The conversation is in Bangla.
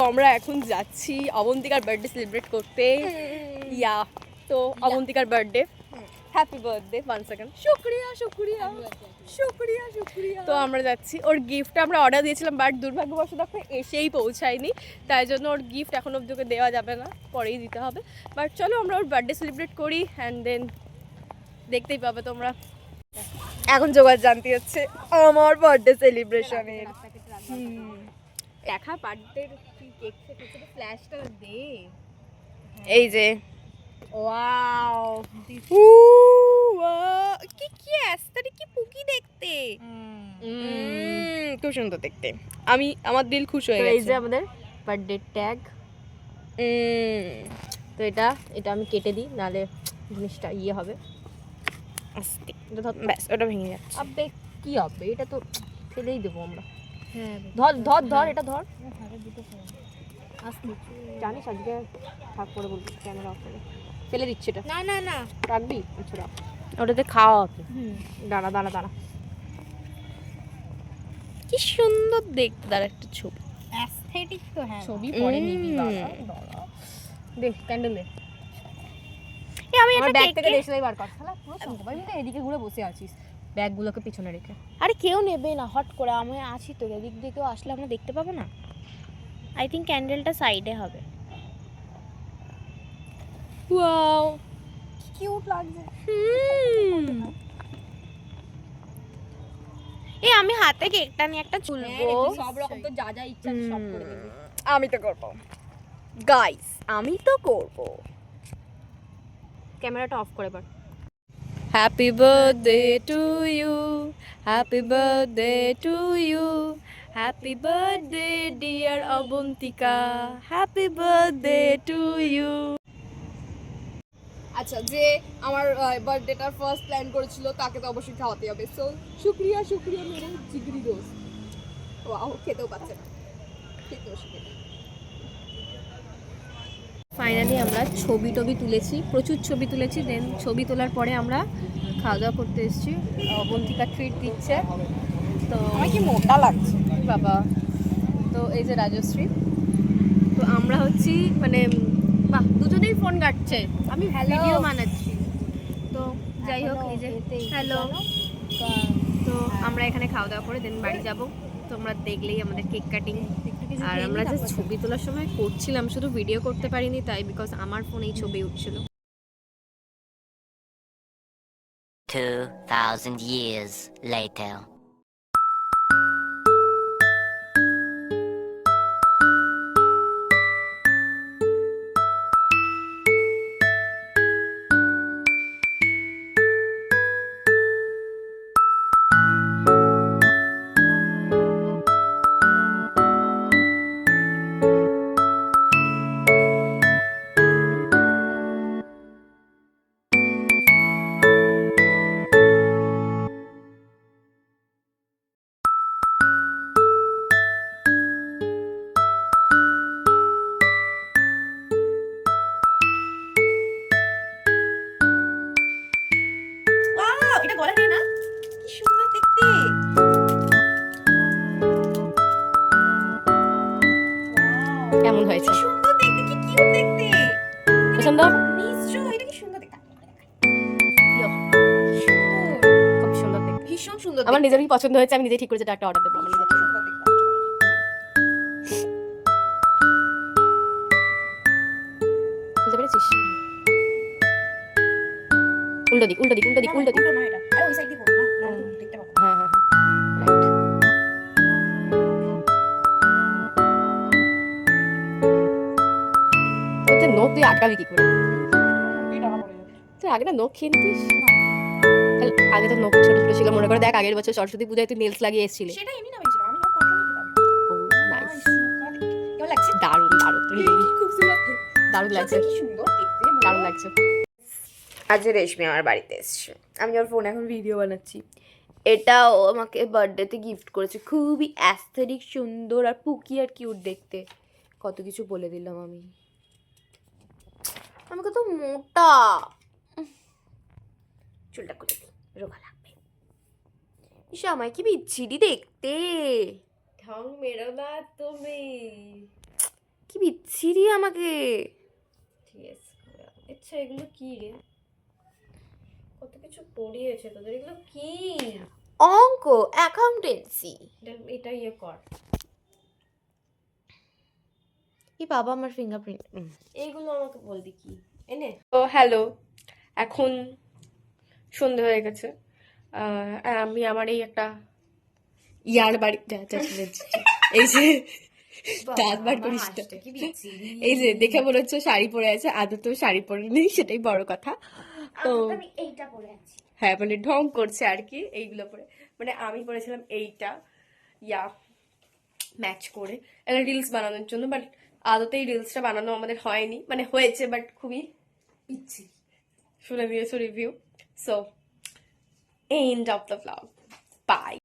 আমরা এখন যাচ্ছি অবন্তিকার বার্থডে সেলিব্রেট করতে। ইয়া তো অবন্তিকার birthday, happy birthday one second. শুক্রিয়া শুক্রিয়া শুক্রিয়া শুক্রিয়া। তো আমরা যাচ্ছি, ওর গিফট আমরা অর্ডার দিয়েছিলাম বাট দুর্ভাগ্যবশত এখন এসেই পৌঁছায়নি, তাই জন্য ওর গিফট এখন অবধি ওকে দেওয়া যাবে না, পরেই দিতে হবে। বাট চলো আমরা ওর বার্থডে সেলিব্রেট করি অ্যান্ড দেন দেখতেই পাবে তোমরা। এখন জোগাড় জানতে হচ্ছে আমার বার্থডে সেলিব্রেশনের। দেখা বার্থডে কেক সেট ফ্ল্যাশটা দে। এই যে ওয়াও কি কি অ্যাস্থেটিক, কি পুকি দেখতে, খুব সুন্দর দেখতে। আমার দিল খুশ হয়ে গেছে। এই যে আমাদের বার্থডে ট্যাগ। তো এটা আমি কেটে দিই, নালে জিনিসটা ইয়ে হবে। আস্তে ব্যাস, ওটা ভেঙে যাচ্ছে। আবে কি হবে, এটা তো ফেলেই দেবো আমরা। হ্যাঁ ধর ধর ধর, এটা ধর। জানিস আজকে থাক করে বলবি, ক্যামেরা অফ করে ফেলে দিচ্ছি এটা। না না না রাখবি, আচ্ছা রাখ, ওটাতে খাওয়া হবে। দাঁড়া দাঁড়া দাঁড়া, কি সুন্দর দেখতে। দাঁড়া একটা ছবি, অ্যাস্থেটিক তো। হ্যাঁ ছবি পরে নিবি। দাঁড়া দেখ, ক্যান্ডেল দে। আমি এটা ব্যাগ থেকে দেশলাই বার কর। শালা পুরো শুনতে পাই, তুই এদিকে ঘুরে বসে আছিস ব্যাগগুলোকে পিছনে রেখে। আরে কেউ নেবে না, হট করে আমি আছি তো, এদিক দিয়ে কেউ আসলে আমরা দেখতে পাবো না। আই থিঙ্ক ক্যান্ডেলটা সাইডে হবে। ওয়াও কিউট লাগছে। আমি হাতে কেকটা নিয়ে একটা চুলবো। সব রকম তো যা যা ইচ্ছা সব করে দিবি। আমি তো করব গাইস, আমি তো করব। ক্যামেরাটা অফ করে বার। Happy birthday to you, happy birthday to you, happy birthday dear Abantika, happy birthday to you. আচ্ছা, যে আমার বার্থডেটার ফার্স্ট প্ল্যান করেছিল তাকে তো অবশ্যই খাওয়াতে হবে। সো শুক্রিয়া শুক্রিয়া মেরে জিগরি দোস্ত। ওয়াও, খেতেও পাচ্ছে না, খেতেও শিখে। ফাইনালি আমরা ছবি টবি তুলেছি, প্রচুর ছবি তুলেছি। দেন ছবি তোলার পরে আমরা খাওয়া দাওয়া করতে এসেছি। অবন্তিকা ট্রিট দিচ্ছে। তো আমার কি মোটা লাগছে বাবা। তো এই যে রাজশ্রী। তো আমরা হচ্ছি মানে বাহ, দুজনেই ফোন কাটছে, আমি ভিডিও বানাচ্ছি। তো যাই হোক, এই যে হ্যালো। তো আমরা এখানে খাওয়া দাওয়া করে দেন বাড়ি যাব। তোমরা দেখলেই আমাদের কেক কাটিং। আর আমরা যে ছবি তোলার সময় করছিলাম, শুধু ভিডিও করতে পারিনি তাই, বিকজ আমার ফোনেই ছবি উঠছিল। 2000 years later. এটা গলা নেই না, কি সুন্দর দেখতে। কেমন হয়েছে? সুন্দর দেখতে, কি কিউট দেখতে। পছন্দ? নিশ্চয়, এটা কি সুন্দর দেখতে। খুব সুন্দর দেখতে, ভীষণ সুন্দর। আমার নিজেরই পছন্দ হয়েছে। আমি নিজে ঠিক করেছি একটা অর্ডার দেবো। আমি নিজে সুন্দর দেখতে। বুঝতে পেরেছিস? উল্টো দিক উল্টো দিক উল্টো দিক উল্টো দিক। না এটা, আরে ওই সাইড দিয়ে করো না, না দেখতে পাবো। হ্যাঁ হ্যাঁ হ্যাঁ, রাইট। তোর নখ তুই আটকাবি কি করে? তুই আগে না নখ খেয়ে নিতিস। আগে তো নখ ছোট ছোট ছিল, মনে করে দেখ আগের বছর সরস্বতী পূজায় তুই নেলস লাগিয়ে এসেছিলি। সেটা এমনি না হয়েছিল, আমি নখ কন্ট্রোলে খেতাম। ও নাইস, কেমন লাগছে? দারুণ দারুণ খুব সুন্দর। দারুণ লাগছে, কি সুন্দর দেখতে, দারুণ লাগছে। আজ রেশমি আমার বাড়িতে এসছে, আমি ওর ফোনে এখন ভিডিও বানাচ্ছি। এটাও আমাকে বার্থডেতে গিফট করেছে, খুবই অ্যাস্থেটিক, সুন্দর আর পুকি আর কিউট দেখতে। কত কিছু বলে দিলাম আমি। আমাকে তো মোটা, চুলটা খুলে দিই, রোগা লাগবে। ইস আমায় কি বিচ্ছিরি দেখতে। ঢং মেরো না তুমি। কি বিচ্ছিরি আমাকে। ঠিক আছে, আচ্ছা এগুলো কি রে, কত কিছু পড়িয়েছে তোদের, এগুলো কি? অঙ্ক, অ্যাকাউন্টেন্সি। এটা ইয়ে কর, কি বাবা, আমার ফিঙ্গারপ্রিন্ট। এইগুলো আমাকে বলবি কি এনে। তো হ্যালো, এখন সন্ধে হয়ে গেছে, আর আমি আমার এই একটা ইয়ার বাড়ি এই যে দাঁত বার করিস না। এই যে দেখে মনে হচ্ছে শাড়ি পরে আছে, আদৌ শাড়ি পরে নেই, সেটাই বড় কথা। তো আমি এইটা পরে আছি। হ্যাঁ মানে ঢং করছে আর কি এইগুলো পরে, মানে আমি পরেছিলাম এইটা ইয়া ম্যাচ করে একটা রিলস বানানোর জন্য, বাট আদতে এই রিলসটা বানানো আমাদের হয়নি, মানে হয়েছে বাট খুবই ইচ্ছি, শুনে দিয়েছো review. So end of the vlog, by.